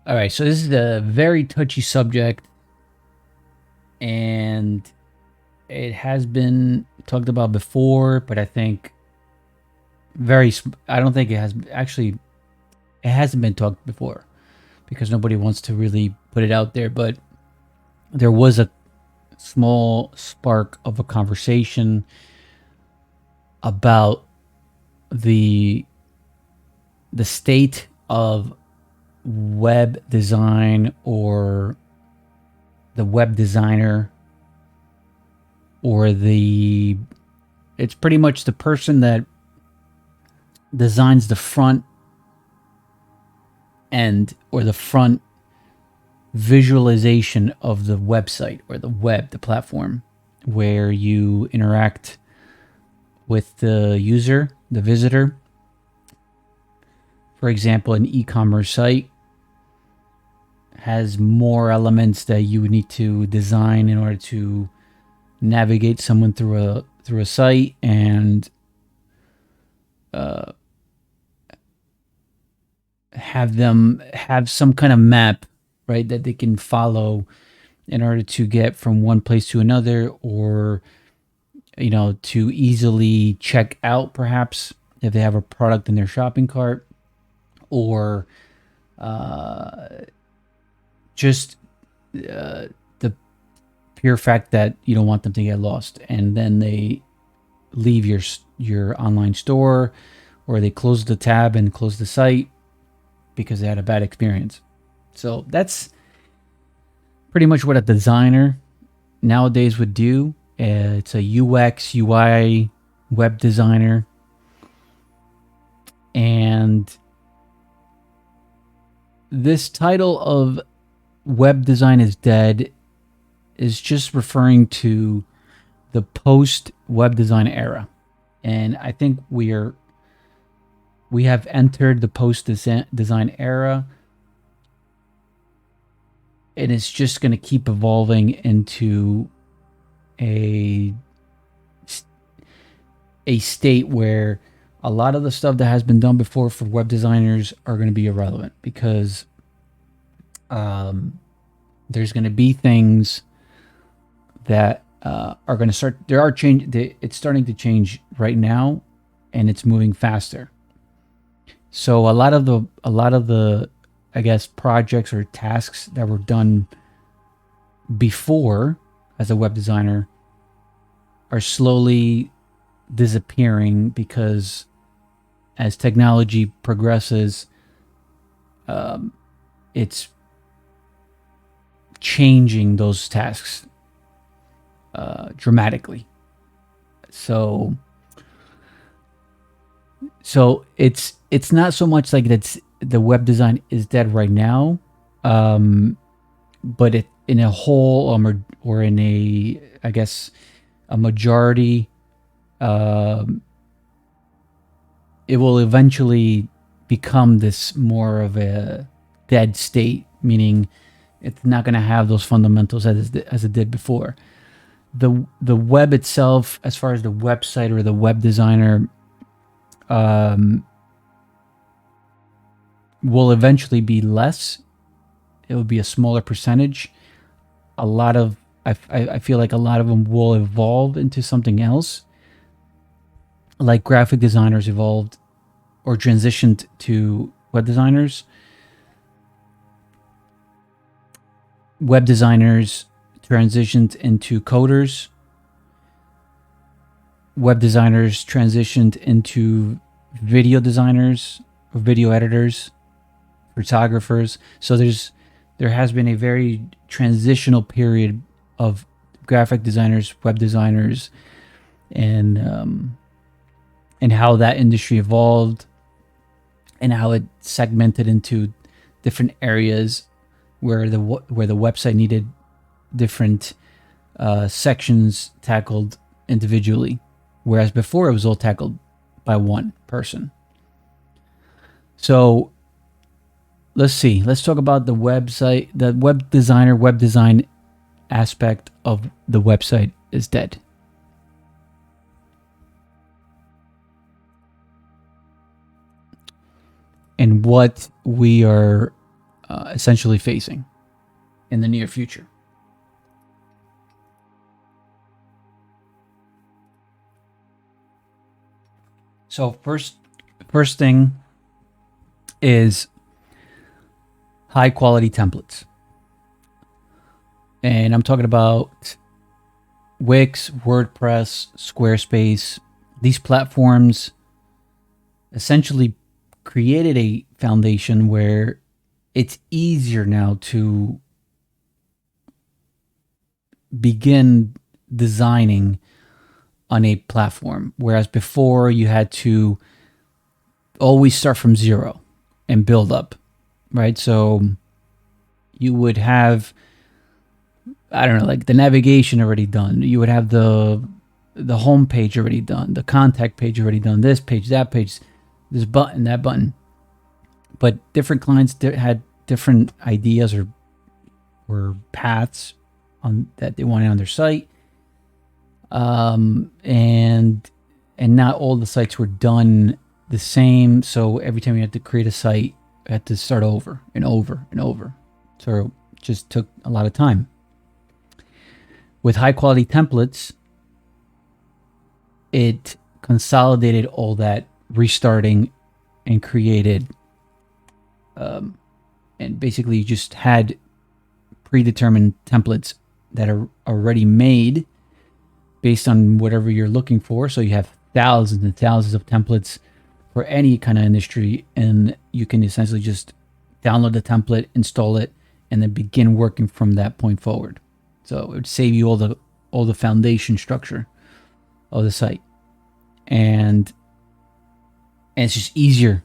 All right, so this is a very touchy subject, and it has been talked about before, but I think I don't think it has actually. It hasn't been talked before because nobody wants to really put it out there. But there was a small spark of a conversation about the the state of web design, or the web designer, or the it's pretty much the person that designs the front end, or the front visualization of the website, or the web, the platform where you interact with the user, the visitor. For example, an e-commerce site has more elements that you would need to design in order to navigate someone through a site, and uh, have them have some kind of map, right, that they can follow in order to get from one place to another, or to easily check out, perhaps if they have a product in their shopping cart, or uh, just the pure fact that you don't want them to get lost, and then they leave your online store, or they close the tab and close the site because they had a bad experience. So that's pretty much what a designer nowadays would do. It's a UX, UI web designer. And this title of Web Design Is Dead is just referring to the post web design era. And I think we have entered the post design era, and it's just going to keep evolving into a a state where a lot of the stuff that has been done before for web designers are going to be irrelevant, because there's going to be things that are going to start. There are change. It's starting to change right now, and it's moving faster. So a lot of the I guess projects or tasks that were done before as a web designer are slowly disappearing, because as technology progresses, it's changing those tasks dramatically. So it's not so much like that's the web design is dead right now, but it in a whole, or in a, I guess, a majority, um, it will eventually become this more of a dead state, meaning it's not going to have those fundamentals as it did before. The web itself, as far as the website or the web designer, um, will eventually be less. It will be a smaller percentage. A lot of I feel like a lot of them will evolve into something else, like graphic designers evolved or transitioned to web designers. Web designers transitioned into coders. Web designers transitioned into video designers, or video editors, photographers. So there has been a very transitional period of graphic designers, web designers, and how that industry evolved, and how it segmented into different areas where the website needed different sections tackled individually, whereas before it was all tackled by one person. So let's see. Let's talk about the website, the web designer, web design aspect of the website is dead. And what we are essentially facing in the near future. So first thing is high quality templates. And I'm talking about Wix, WordPress, Squarespace. These platforms essentially created a foundation where it's easier now to begin designing on a platform, whereas before you had to always start from zero and build up, right? So you would have, I don't know, like the navigation already done. You would have the home page already done, the contact page already done, this page, that page, this button, that button. But different clients had different ideas or paths on that they wanted on their site, and not all the sites were done the same. So every time you had to create a site, you had to start over and over and over. So it just took a lot of time. With high quality templates, it consolidated all that restarting and created, and basically you just had predetermined templates that are already made based on whatever you're looking for. So you have thousands and thousands of templates for any kind of industry, and you can essentially just download the template, install it, and then begin working from that point forward. So it would save you all the foundation structure of the site, and it's just easier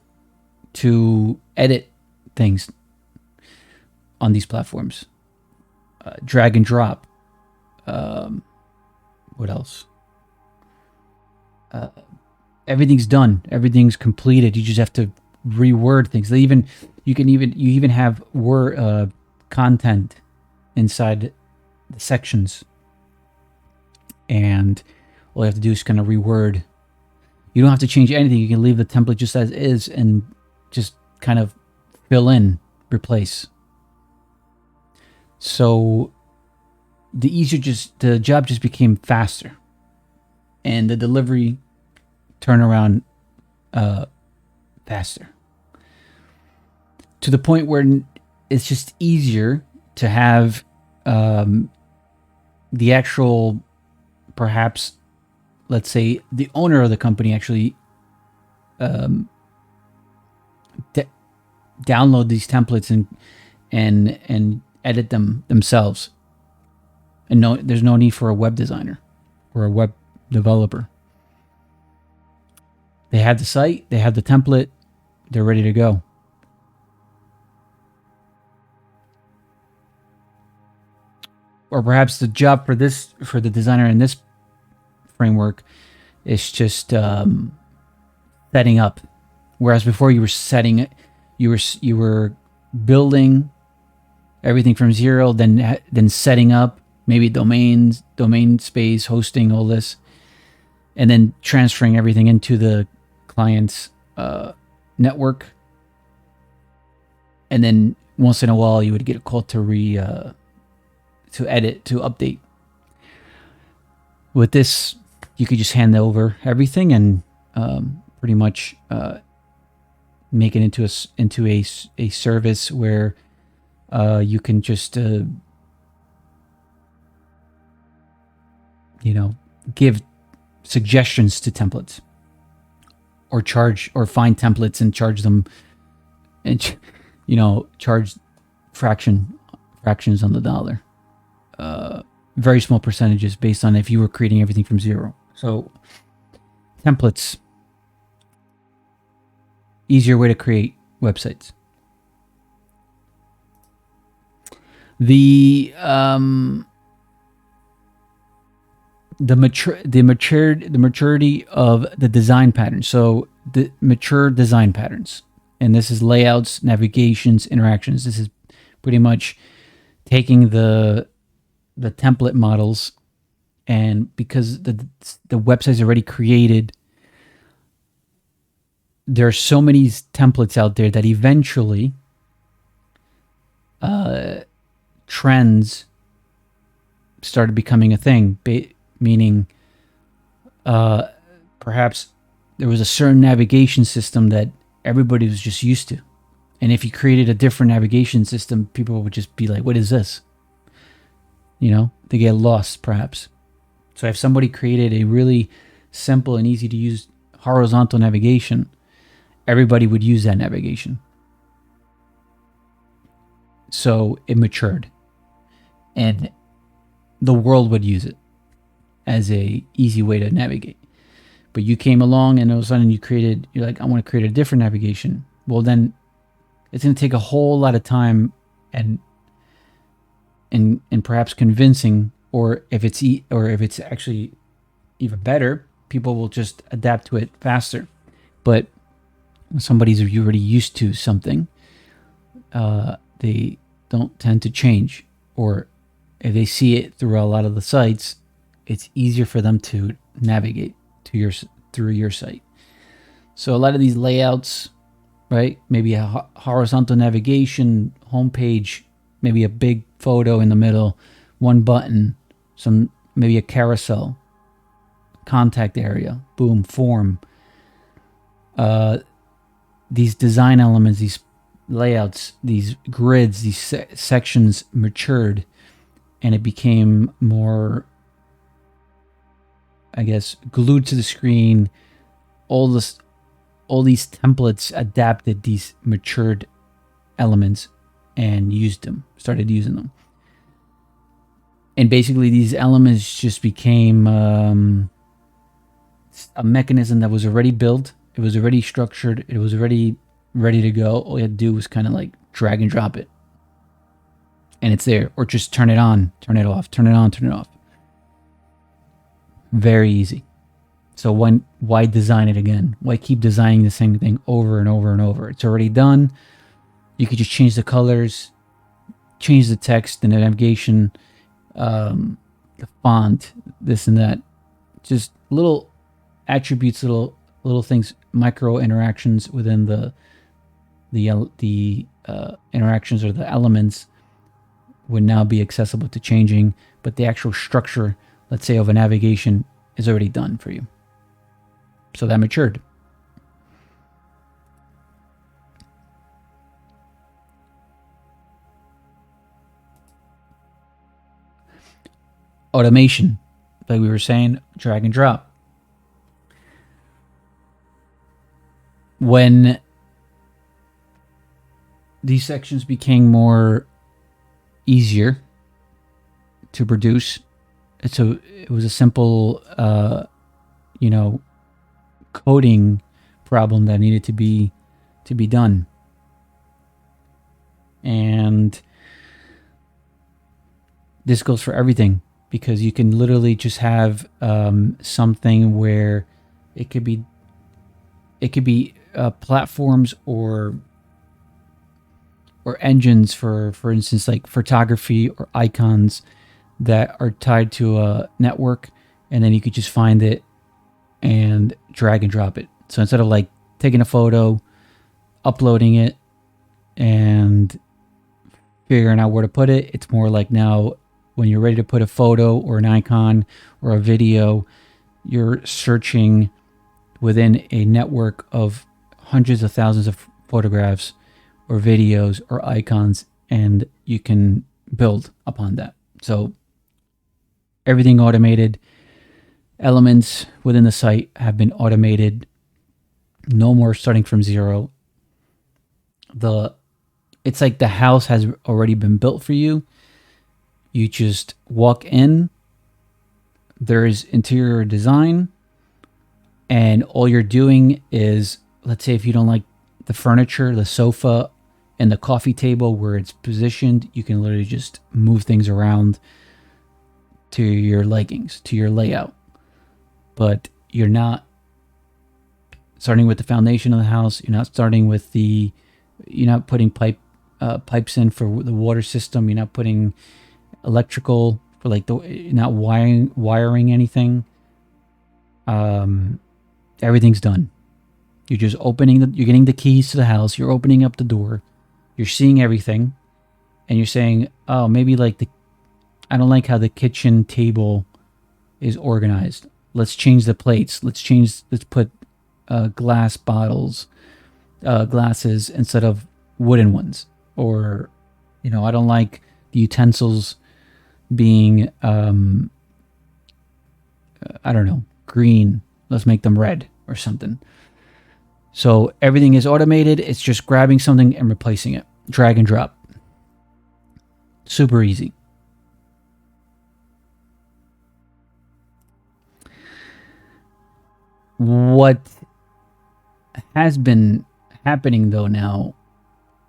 to edit things on these platforms. Drag and drop. What else? Everything's done. Everything's completed. You just have to reword things. You even have word content inside the sections, and all you have to do is kind of reword. You don't have to change anything. You can leave the template just as is and just kind of fill in, replace. So the job just became faster, and the delivery turnaround faster, to the point where it's just easier to have the actual, perhaps, let's say the owner of the company actually download these templates and edit them themselves. And there's no need for a web designer or a web developer. They have the site, they have the template, they're ready to go. Or perhaps the job for the designer in this framework is just setting up. Whereas before you were setting it, you were building everything from zero, then setting up maybe domain space, hosting, all this, and then transferring everything into the client's network. And then once in a while, you would get a call to edit, to update. With this, you could just hand over everything and pretty much make it into a service where you can just give suggestions to templates, or find templates and charge them, and charge fractions on the dollar, very small percentages based on if you were creating everything from zero. So templates, easier way to create websites. The maturity of the design patterns. So the mature design patterns, and this is layouts, navigations, interactions. This is pretty much taking the template models, and because the website's already created, there are so many templates out there that eventually trends started becoming a thing, meaning perhaps there was a certain navigation system that everybody was just used to. And if you created a different navigation system, people would just be like, what is this? They get lost perhaps. So if somebody created a really simple and easy to use horizontal navigation, everybody would use that navigation. So it matured. And the world would use it as a easy way to navigate. But you came along and all of a sudden you're like, I want to create a different navigation. Well, then it's going to take a whole lot of time and perhaps convincing, or if it's actually even better, people will just adapt to it faster. But when somebody's already used to something, they don't tend to change. Or if they see it through a lot of the sites, it's easier for them to navigate through your site. So a lot of these layouts, right? Maybe a horizontal navigation, homepage, maybe a big photo in the middle, one button, maybe a carousel, contact area, boom, form. These design elements, these layouts, these grids, these sections matured, and it became more, I guess, glued to the screen. All these templates adapted these matured elements and started using them. And basically these elements just became a mechanism that was already built. It was already structured. It was already ready to go. All you had to do was kind of like drag and drop it. And it's there. Or just turn it on, turn it off, turn it on, turn it off. Very easy. So why design it again? Why keep designing the same thing over and over and over? It's already done. You could just change the colors, change the text, the navigation, the font, this and that. Just little attributes, little things, micro interactions within the interactions or the elements would now be accessible to changing, but the actual structure, let's say, of a navigation is already done for you. So that matured. Automation, like we were saying, drag and drop. When these sections became more easier to produce, it was a simple, coding problem that needed to be done. And this goes for everything, because you can literally just have something where it could be platforms or engines for instance, like photography or icons that are tied to a network, and then you could just find it and drag and drop it. So instead of like taking a photo, uploading it, and figuring out where to put it, it's more like now when you're ready to put a photo or an icon or a video, you're searching within a network of hundreds of thousands of photographs or videos or icons, and you can build upon that. So everything automated. Elements within the site have been automated. No more starting from zero. It's like the house has already been built for you. You just walk in. There's interior design, and all you're doing is, let's say if you don't like the furniture, the sofa, and the coffee table where it's positioned, you can literally just move things around to your likings, to your layout. But you're not starting with the foundation of the house. You're not starting with you're not putting pipes in for the water system. You're not putting electrical for you're not wiring anything. Everything's done. You're just you're getting the keys to the house. You're opening up the door. You're seeing everything, and you're saying, oh, maybe like I don't like how the kitchen table is organized. Let's change the plates. Let's put glass bottles, glasses instead of wooden ones. Or, I don't like the utensils being, I don't know, green. Let's make them red or something. So everything is automated. It's just grabbing something and replacing it. Drag and drop. Super easy. What has been happening though now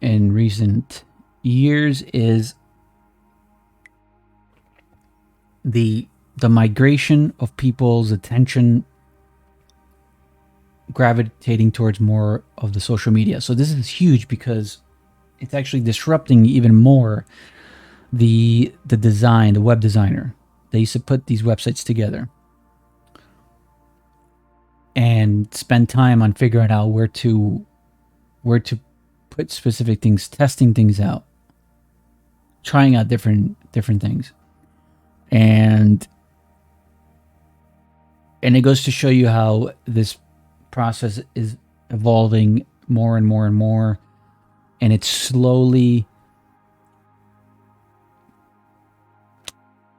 in recent years is the migration of people's attention gravitating towards more of the social media. So this is huge because it's actually disrupting even more the design, the web designer. They used to put these websites together and spend time on figuring out where to put specific things, testing things out, trying out different things. And it goes to show you how this process is evolving more and more and more, and it's slowly,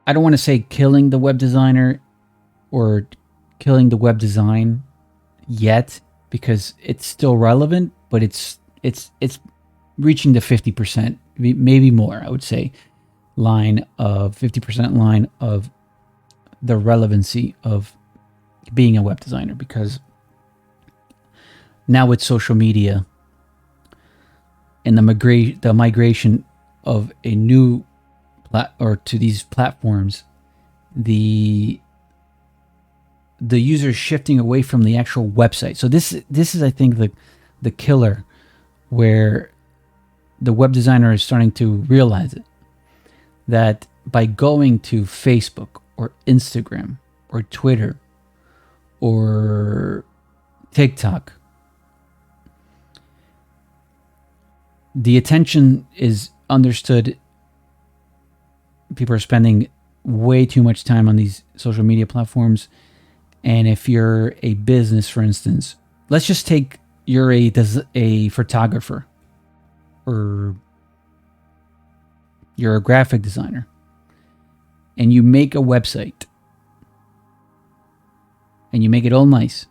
I don't want to say killing the web designer or killing the web design yet, because it's still relevant, but it's reaching the 50%, maybe more, I would say, line of 50% line of the relevancy of being a web designer, because now with social media and the migration of a new to these platforms, the user is shifting away from the actual website. So this is, I think, the killer, where the web designer is starting to realize it, that by going to Facebook or Instagram or Twitter or TikTok, the attention is understood. People are spending way too much time on these social media platforms. And if you're a business, for instance, let's just take you're a photographer, or you're a graphic designer, and you make a website and you make it all nice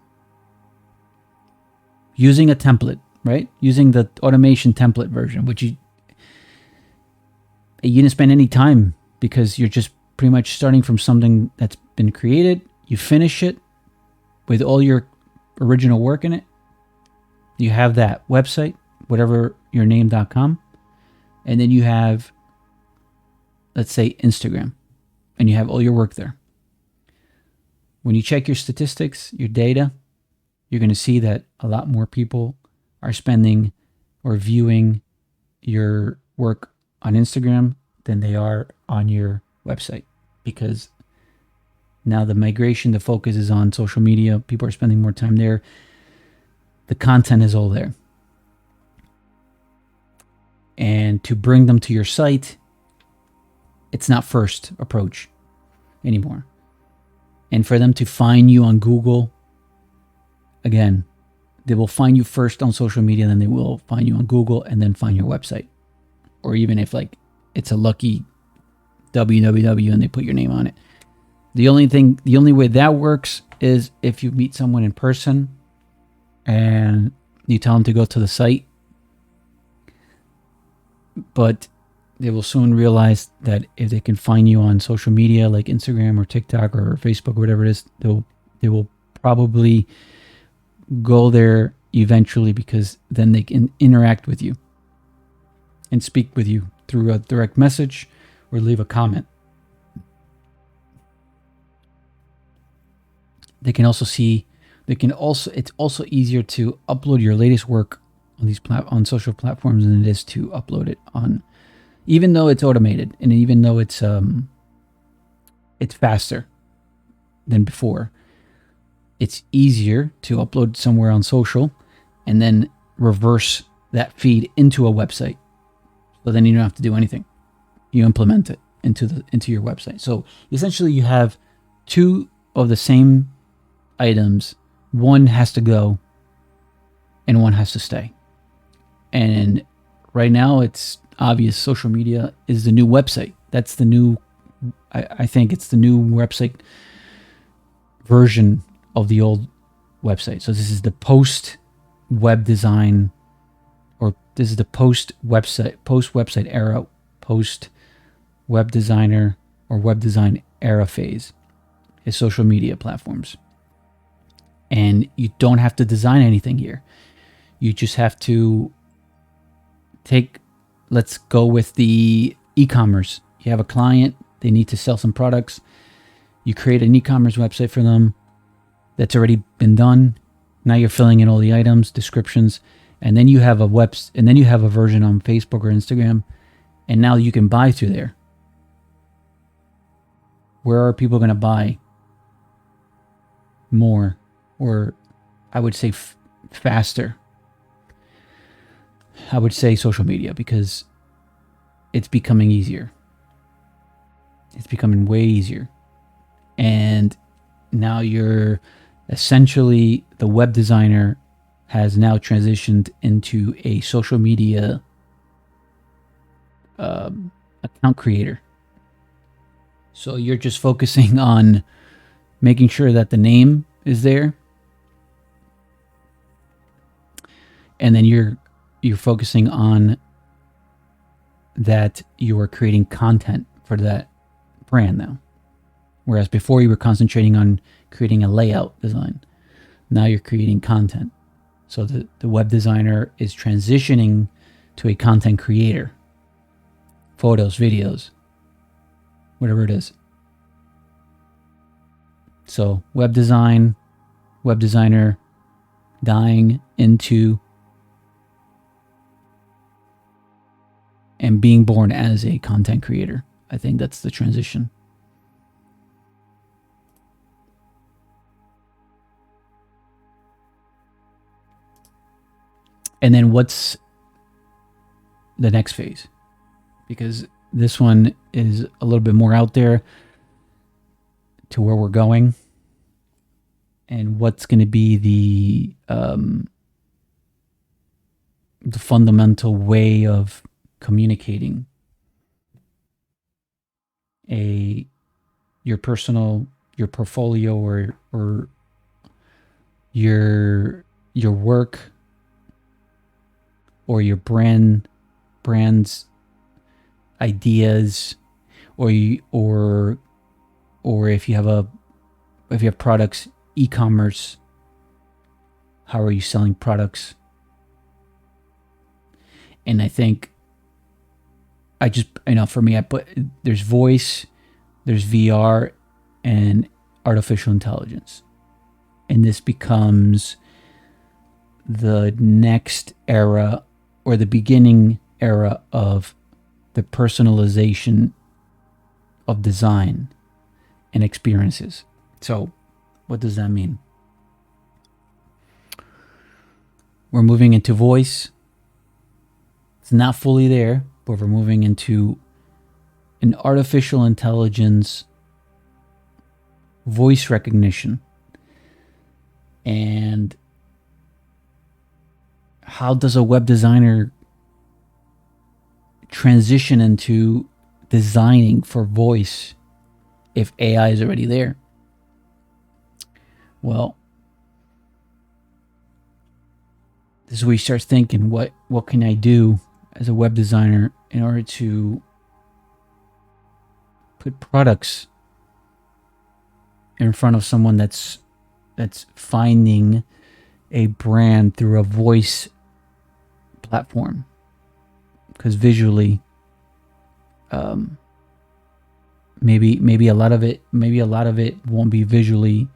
using a template, right? Using the automation template version, which you didn't spend any time, because you're just pretty much starting from something that's been created. You finish it with all your original work in it. You have that website, whatever your name.com, and then you have, let's say, Instagram, and you have all your work there. When you check your statistics, your data, you're going to see that a lot more people are spending or viewing your work on Instagram than they are on your website, because now the migration, the focus is on social media. People are spending more time there. The content is all there. And to bring them to your site, it's not first approach anymore. And for them to find you on Google, again, they will find you first on social media, then they will find you on Google, and then find your website. Or even if like it's a lucky www and they put your name on it. The only way that works is if you meet someone in person and you tell them to go to the site. But they will soon realize that if they can find you on social media like Instagram or TikTok or Facebook or whatever it is, they will probably go there eventually, because then they can interact with you and speak with you through a direct message or leave a comment. They can also see, it's also easier to upload your latest work on these on social platforms than it is to upload it on, even though it's automated and even though it's faster than before. It's easier to upload somewhere on social and then reverse that feed into a website. So then you don't have to do anything. you implement it into your website. So essentially, you have two of the same items. One has to go, and one has to stay. And right now, it's obvious. Social media is the new website. That's the new. I think it's the new website version of the old website. So this is the post web design, or this is the post website era, post web designer or web design era phase is social media platforms. And you don't have to design anything here. You just have to let's go with the e-commerce. You have a client, they need to sell some products. You create an e-commerce website for them that's already been done. Now you're filling in all the items, descriptions, and then you have a version on Facebook or Instagram, and now you can buy through there. Where are people going to buy more, or I would say faster? I would say social media, because it's becoming easier. It's becoming way easier. And now you're essentially, the web designer has now transitioned into a social media account creator. So you're just focusing on making sure that the name is there. And then you're focusing on that you are creating content for that brand now. Whereas before you were concentrating on creating a layout design. Now you're creating content. So the web designer is transitioning to a content creator. Photos, videos, whatever it is. So web designer dying into and being born as a content creator. I think that's the transition. And then what's the next phase? Because this one is a little bit more out there to where we're going, and what's going to be the fundamental way of communicating your portfolio or your work or your brand's ideas, or if you have products, e-commerce, how are you selling products? And I think for me, there's voice, there's VR, and artificial intelligence. And this becomes the next era, or the beginning era, of the personalization of design and experiences. So what does that mean? We're moving into voice. It's not fully there, but we're moving into an artificial intelligence voice recognition. And how does a web designer transition into designing for voice if AI is already there? Well, this is where you start thinking, what can I do as a web designer in order to put products in front of someone that's finding a brand through a voice platform? Because visually, maybe a lot of it won't be visually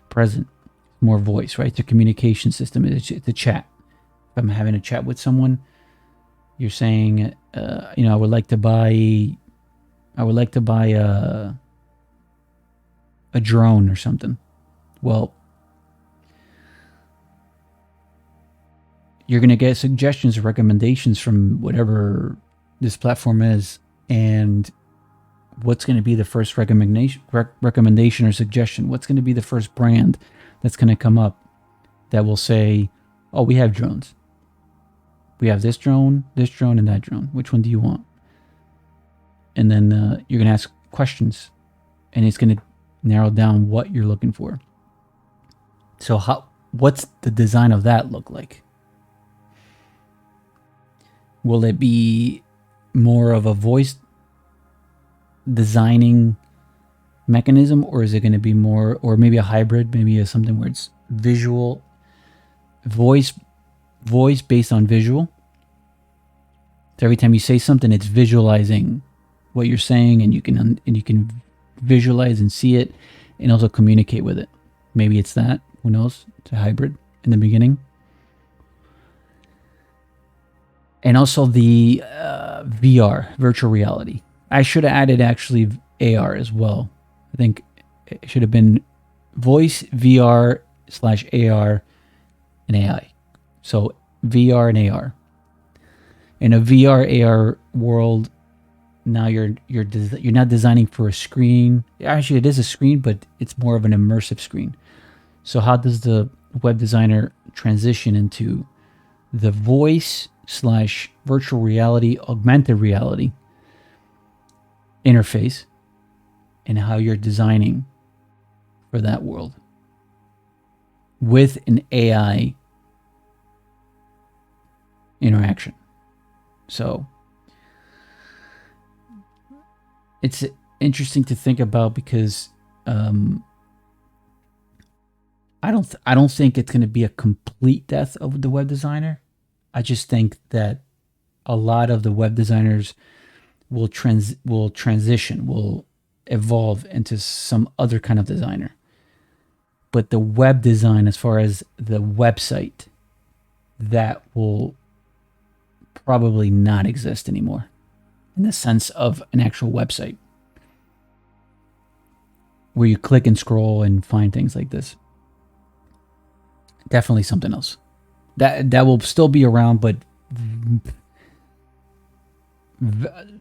present. More voice, right? It's a communication system. It's a chat. If I'm having a chat with someone, you're saying, I would like to buy a drone or something. Well, you're going to get suggestions or recommendations from whatever this platform is And what's going to be the first recommendation or suggestion? What's going to be the first brand that's going to come up that will say, oh, we have drones. We have this drone, and that drone. Which one do you want? And then you're going to ask questions, and it's going to narrow down what you're looking for. So what's the design of that look like? Will it be more of a voice designing mechanism, or is it going to be more, or maybe a hybrid, maybe something where it's visual, voice based on visual? So every time you say something, it's visualizing what you're saying, and you can visualize and see it, and also communicate with it. Maybe it's that. Who knows? It's a hybrid in the beginning. And also the VR, virtual reality. I should have added actually AR as well. I think it should have been voice, VR / AR, and AI. So VR and AR. In a VR AR world, now you're not designing for a screen. Actually, it is a screen, but it's more of an immersive screen. So how does the web designer transition into the voice / virtual reality, augmented reality interface, and how you're designing for that world with an AI interaction? So it's interesting to think about, because I don't think it's going to be a complete death of the web designer. I just think that a lot of the web designers will transition, will evolve into some other kind of designer. But the web design, as far as the website, that will probably not exist anymore in the sense of an actual website where you click and scroll and find things like this. Definitely something else. That will still be around, but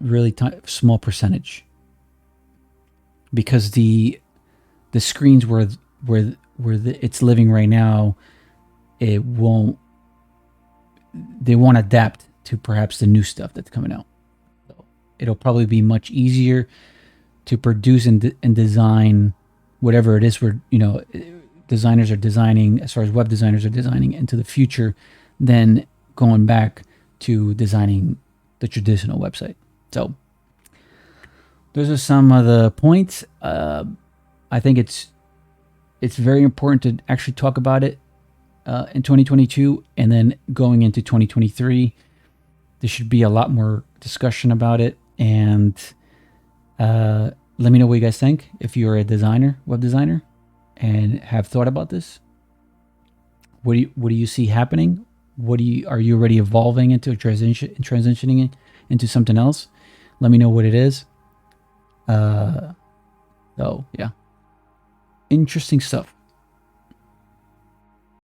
really small percentage, because the screens where it's living right now, they won't adapt to perhaps the new stuff that's coming out. So it'll probably be much easier to produce and design whatever it is where designers are designing, as far as web designers are designing into the future, than going back to designing the traditional website. So those are some of the points. I think it's very important to actually talk about it in 2022, and then going into 2023, there should be a lot more discussion about it. And let me know what you guys think if you're a designer, web designer, and have thought about this. What do you see happening? Are you already evolving into transitioning into something else? Let me know what it is. So yeah, interesting stuff.